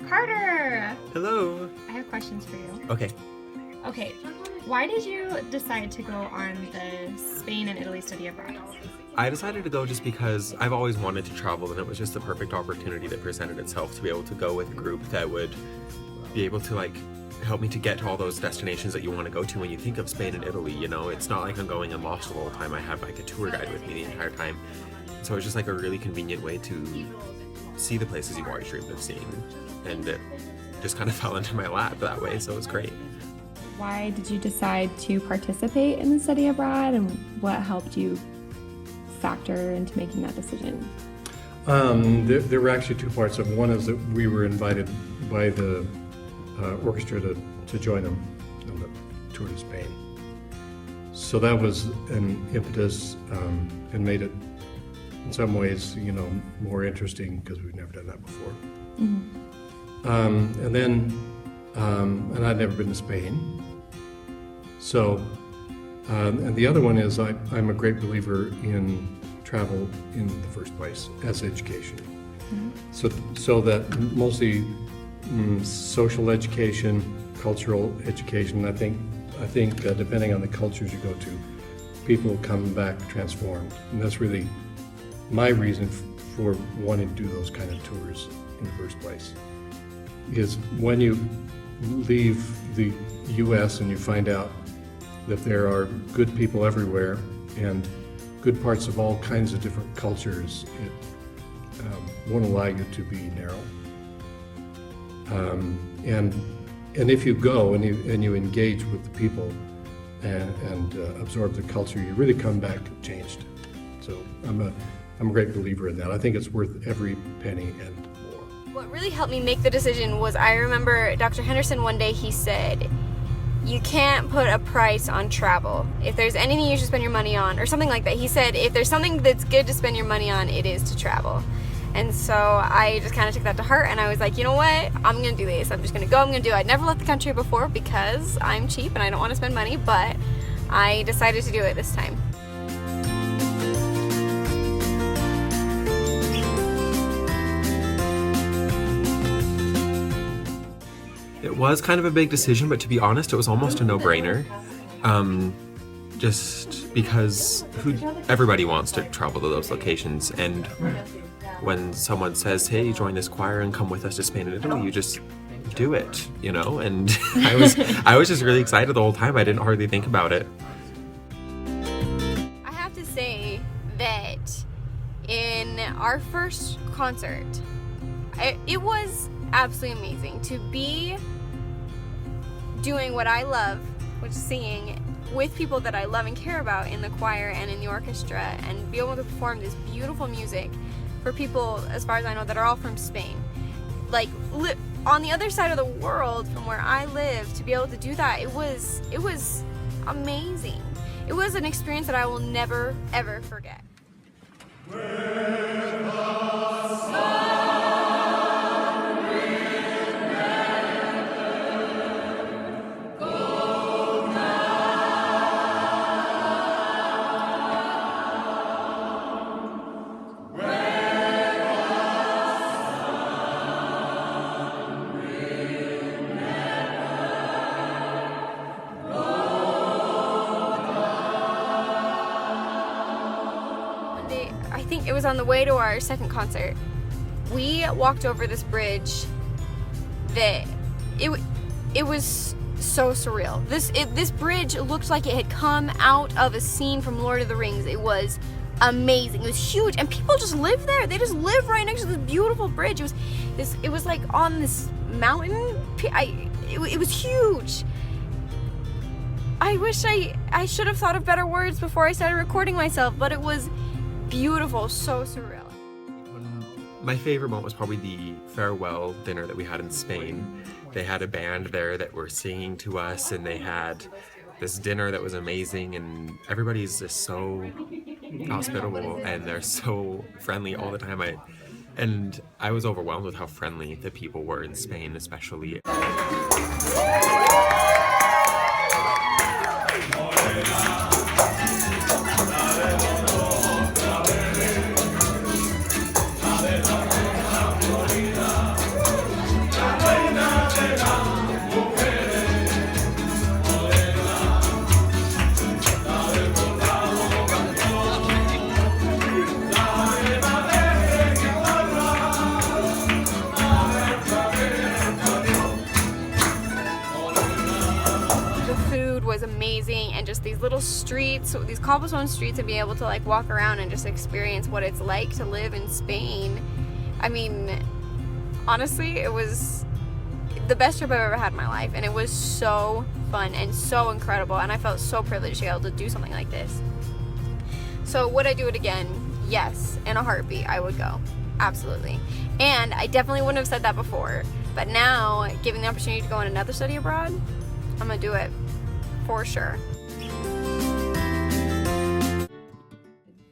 Carter! Hello. I have questions for you. Okay. Okay, why did you decide to go on the Spain and Italy study abroad? I decided to go just because I've always wanted to travel, and it was just the perfect opportunity that presented itself to be able to go with a group that would be able to help me to get to all those destinations that you want to go to when you think of Spain and Italy. You know, it's not like I'm going and lost all the time. I have a tour guide with me the entire time. So it's just a really convenient way to see the places you've always dreamed of seeing, and it just kind of fell into my lap that way, so it was great. Why did you decide to participate in the study abroad, and what helped you factor into making that decision? There were actually two parts of it. One is that we were invited by the orchestra to join them on the tour to Spain. So that was an impetus and made it in some ways, more interesting because we've never done that before. Mm-hmm. And I'd never been to Spain. So, and the other one is I'm a great believer in travel in the first place as education. Mm-hmm. So that mostly social education, cultural education. I think depending on the cultures you go to, people come back transformed, and that's really my reason for wanting to do those kind of tours in the first place. Is when you leave the U.S. and you find out that there are good people everywhere and good parts of all kinds of different cultures, it won't allow you to be narrow. And if you go and you engage with the people and absorb the culture, you really come back changed. So I'm a great believer in that. I think it's worth every penny and more. What really helped me make the decision was, I remember Dr. Henderson one day, he said, you can't put a price on travel. If there's anything you should spend your money on, or something like that. He said, if there's something that's good to spend your money on, it is to travel. And so I just kind of took that to heart, and I was like, you know what, I'm going to do this. I'm just going to go, I'm going to do it. I'd never left the country before because I'm cheap and I don't want to spend money, but I decided to do it this time. It was kind of a big decision, but to be honest, it was almost a no-brainer. Just because everybody wants to travel to those locations, and when someone says, hey, join this choir and come with us to Spain and Italy, you just do it, and I was just really excited the whole time. I didn't hardly think about it. I have to say that in our first concert, it was absolutely amazing to be doing what I love, which is singing, with people that I love and care about in the choir and in the orchestra, and be able to perform this beautiful music for people, as far as I know, that are all from Spain. On the other side of the world from where I live, to be able to do that, it was amazing. It was an experience that I will never, ever forget. I think it was on the way to our second concert. We walked over this bridge that it was so surreal. This bridge looked like it had come out of a scene from Lord of the Rings. It was amazing. It was huge, and people just live there. They just live right next to this beautiful bridge. It was like on this mountain. It was huge. I wish I should have thought of better words before I started recording myself, but it was beautiful, so surreal. My favorite moment was probably the farewell dinner that we had in Spain. They had a band there that were singing to us, and they had this dinner that was amazing, and everybody's just so hospitable and they're so friendly all the time. I was overwhelmed with how friendly the people were in Spain, especially. amazing, and just these little streets, these cobblestone streets, and being able to like walk around and just experience what it's like to live in Spain. I mean, honestly, it was the best trip I've ever had in my life, and it was so fun and so incredible, and I felt so privileged to be able to do something like this. So would I do it again? Yes, in a heartbeat I would go, absolutely. And I definitely wouldn't have said that before, but now, given the opportunity to go on another study abroad, I'm gonna do it for sure.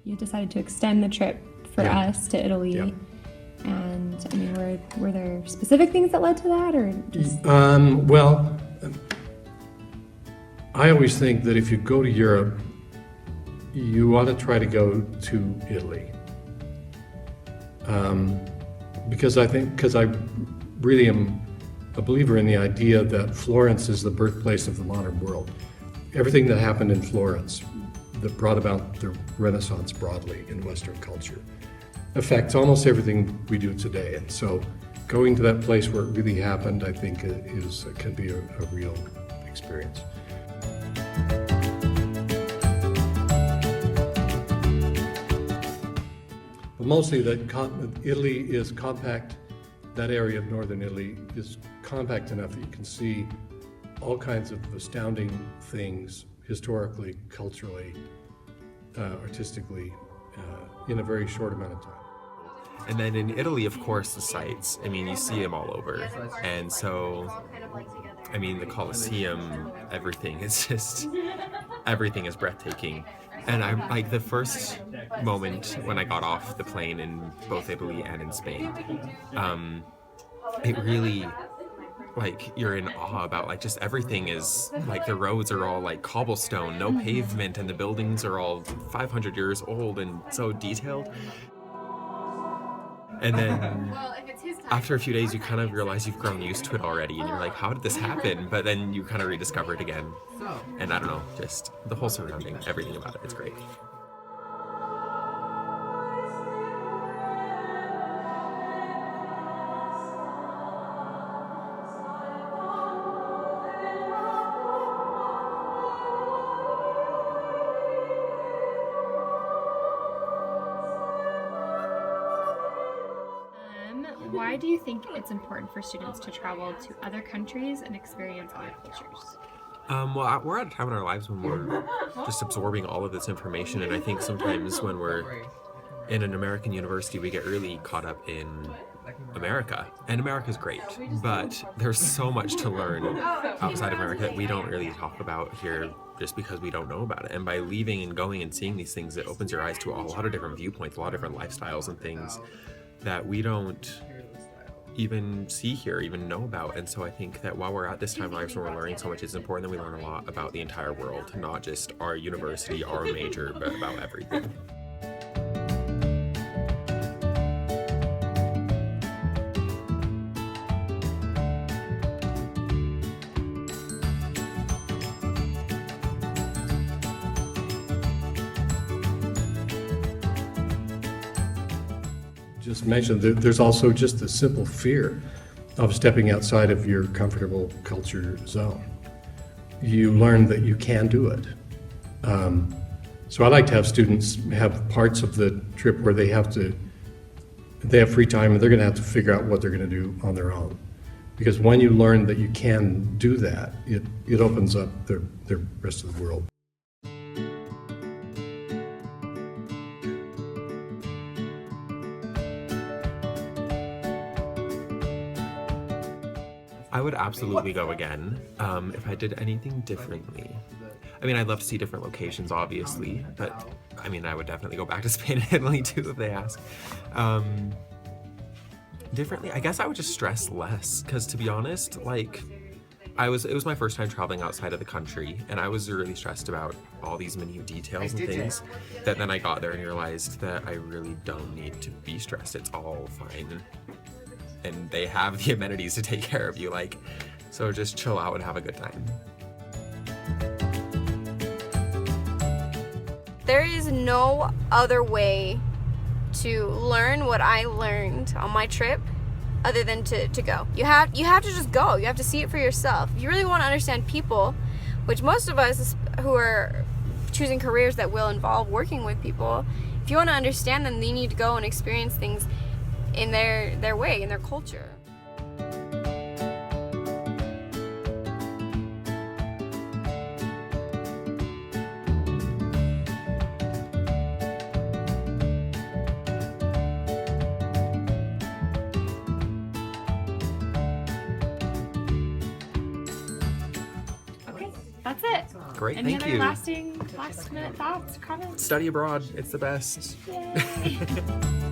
You decided to extend the trip for us to Italy. Yeah. And I mean, were there specific things that led to that, or just? Well, I always think that if you go to Europe, you ought to try to go to Italy. Because I really am a believer in the idea that Florence is the birthplace of the modern world. Everything that happened in Florence that brought about the Renaissance broadly in Western culture affects almost everything we do today. And so going to that place where it really happened, I think can be a real experience. But mostly Italy is compact. That area of northern Italy is compact enough that you can see all kinds of astounding things historically, culturally, artistically, in a very short amount of time. And then in Italy, of course, the sights. I mean, you see them all over. And so, I mean, the Colosseum, everything is breathtaking. And I'm like, the first moment when I got off the plane in both Italy and in Spain, it really, like, you're in awe about, like, just everything is, like, the roads are all, like, cobblestone, no pavement, and the buildings are all 500 years old and so detailed. And then after a few days, you kind of realize you've grown used to it already, and you're like, how did this happen? But then you kind of rediscover it again. And I don't know, just the whole surrounding, everything about it, it's great. Why do you think it's important for students to travel to other countries and experience other cultures? Well, we're at a time in our lives when we're just absorbing all of this information, and I think sometimes when we're in an American university, we get really caught up in America, and America's great, but there's so much to learn outside of America that we don't really talk about here just because we don't know about it. And by leaving and going and seeing these things, it opens your eyes to a lot of different viewpoints, a lot of different lifestyles and things that we don't even see here, even know about. And so I think that while we're at this time in life where we're learning so much, it's important that we learn a lot about the entire world, not just our university, our major, but about everything. Just mentioned that there's also just a simple fear of stepping outside of your comfortable culture zone. You learn that you can do it. So I like to have students have parts of the trip where they have free time and they're going to have to figure out what they're going to do on their own. Because when you learn that you can do that, it opens up the rest of the world. I would absolutely go again. If I did anything differently, I mean, I'd love to see different locations, obviously, but I mean, I would definitely go back to Spain and Italy too if they ask. Differently, I guess I would just stress less, because to be honest, like, it was my first time traveling outside of the country, and I was really stressed about all these minute details and things that then I got there and realized that I really don't need to be stressed. It's all fine. And they have the amenities to take care of you, like, so just chill out and have a good time. There is no other way to learn what I learned on my trip other than to go. You have to just go. You have to see it for yourself. If you really want to understand people, which most of us, who are choosing careers that will involve working with people, if you want to understand them, you need to go and experience things in their way, in their culture. Okay, that's it. Great, Any thank other you. last minute thoughts, comments? Study abroad, it's the best. Yay.